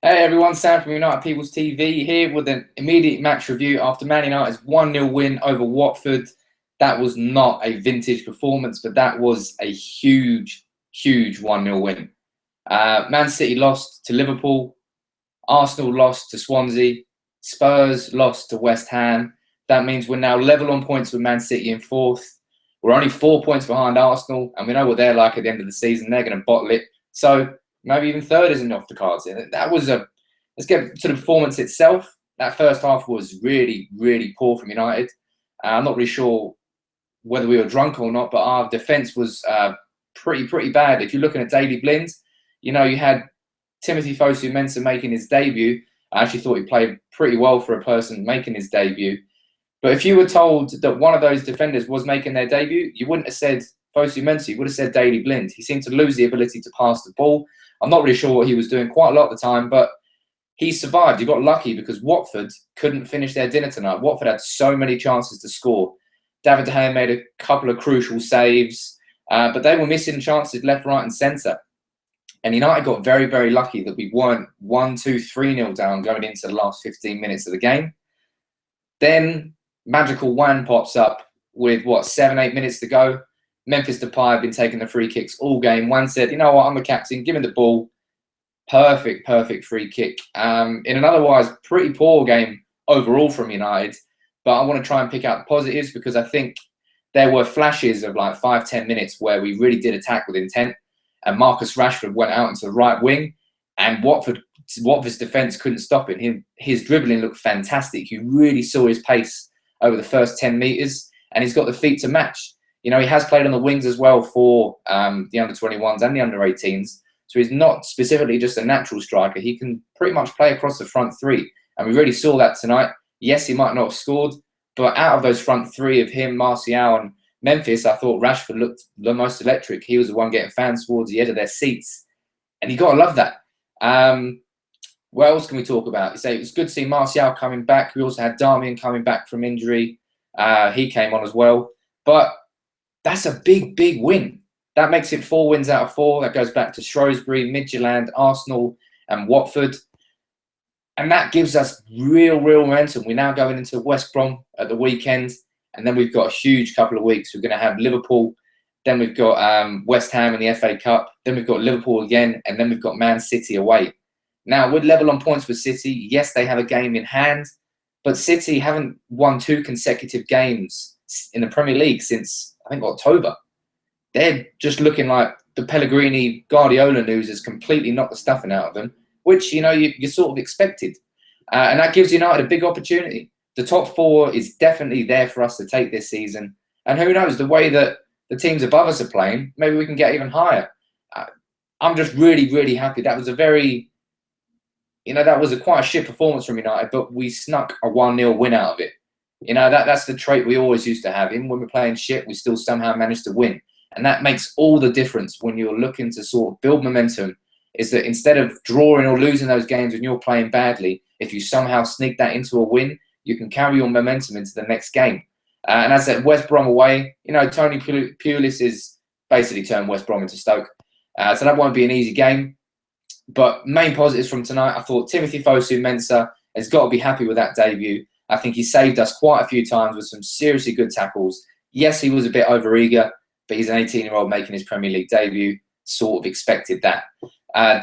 Hey everyone, Sam from United People's TV here with an immediate match review after Man United's 1-0 win over Watford. That was not a vintage performance, but that was a huge 1-0 win. Man City lost to Liverpool, Arsenal lost to Swansea, Spurs lost to West Ham. That means we're now level on points with Man City in fourth. We're only 4 points behind Arsenal, and we know what they're like at the end of the season. They're going to bottle it. So maybe even third isn't off the cards. Let's get to the performance itself. That first half was really poor from United. I'm not really sure whether we were drunk or not, but our defence was pretty bad. If you're looking at Daily Blind, you had Timothy Fosu-Mensah making his debut. I actually thought he played pretty well for a person making his debut. But if you were told that one of those defenders was making their debut, you wouldn't have said Fosu-Mensah, you would have said Daily Blind. He seemed to lose the ability to pass the ball. I'm not really sure what he was doing quite a lot of the time, but he survived. He got lucky because Watford couldn't finish their dinner tonight. Watford had so many chances to score. David De Gea made a couple of crucial saves, but they were missing chances left, right and centre. And United got very lucky that we weren't 1-2, 3-0 down going into the last 15 minutes of the game. Then magical Juan pops up with, 7-8 minutes to go. Memphis Depay had been taking the free kicks all game. Juan said, you know what, I'm the captain, give me the ball. Perfect free kick. In an otherwise pretty poor game overall from United, but I want to try and pick out the positives because I think there were flashes of like 5-10 minutes where we really did attack with intent, and Marcus Rashford went out into the right wing, and Watford's defence couldn't stop it. His dribbling looked fantastic. You really saw his pace over the first 10 metres, and he's got the feet to match. He has played on the wings as well for the under-21s and the under-18s. So he's not specifically just a natural striker. He can pretty much play across the front three. And we really saw that tonight. Yes, he might not have scored, but out of those front three of him, Martial and Memphis, I thought Rashford looked the most electric. He was the one getting fans towards the edge of their seats. And you got to love that. What else can we talk about? You say it was good to see Martial coming back. We also had Darmian coming back from injury. He came on as well. But that's a big win. That makes it 4 wins out of 4. That goes back to Shrewsbury, Midtjylland, Arsenal, and Watford. And that gives us real momentum. We're now going into West Brom at the weekend. And then we've got a huge couple of weeks. We're going to have Liverpool. Then we've got West Ham in the FA Cup. Then we've got Liverpool again. And then we've got Man City away. Now, we're level on points with City. Yes, they have a game in hand. But City haven't won 2 consecutive games in the Premier League since, I think, October. They're just looking like the Pellegrini Guardiola news has completely knocked the stuffing out of them, which, you sort of expected. And that gives United a big opportunity. The top 4 is definitely there for us to take this season. And who knows, the way that the teams above us are playing, maybe we can get even higher. I'm just really happy. That was quite a shit performance from United, but we snuck a 1-0 win out of it. That's the trait we always used to have. Even when we're playing shit, we still somehow managed to win. And that makes all the difference when you're looking to sort of build momentum, is that instead of drawing or losing those games when you're playing badly, if you somehow sneak that into a win, you can carry your momentum into the next game. And as I said, West Brom away, Tony Pulis is basically turned West Brom into Stoke. So that won't be an easy game. But main positives from tonight, I thought Timothy Fosu-Mensah has got to be happy with that debut. I think he saved us quite a few times with some seriously good tackles. Yes, he was a bit overeager, but he's an 18-year-old making his Premier League debut. Sort of expected that.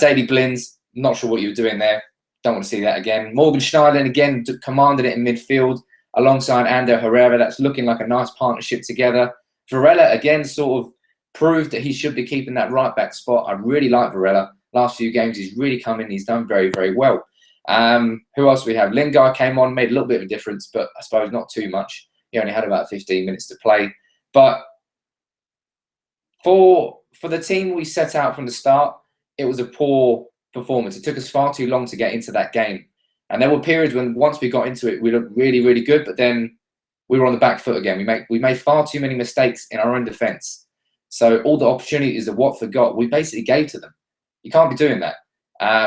Daily Blinds, not sure what you were doing there. Don't want to see that again. Morgan Schneiderlin, again, commanded it in midfield alongside Ander Herrera. That's looking like a nice partnership together. Varela, again, sort of proved that he should be keeping that right-back spot. I really like Varela. Last few games, he's really come in. He's done very well. Who else do we have? Lingard came on, made a little bit of a difference, but I suppose not too much. He only had about 15 minutes to play. But for the team we set out from the start, it was a poor performance. It took us far too long to get into that game. And there were periods when once we got into it, we looked really good, but then we were on the back foot again. We made far too many mistakes in our own defence. So all the opportunities that Watford got, we basically gave to them. You can't be doing that.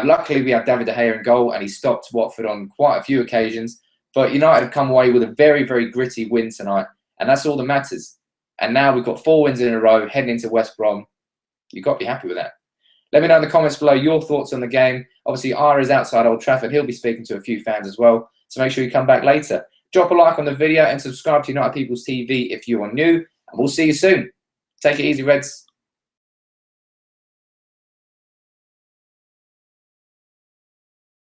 Luckily, we had David De Gea in goal, and he stopped Watford on quite a few occasions. But United have come away with a very gritty win tonight, and that's all that matters. And now we've got 4 wins in a row heading into West Brom. You've got to be happy with that. Let me know in the comments below your thoughts on the game. Obviously, Ira's outside Old Trafford. He'll be speaking to a few fans as well. So make sure you come back later. Drop a like on the video and subscribe to United People's TV if you are new. And we'll see you soon. Take it easy, Reds.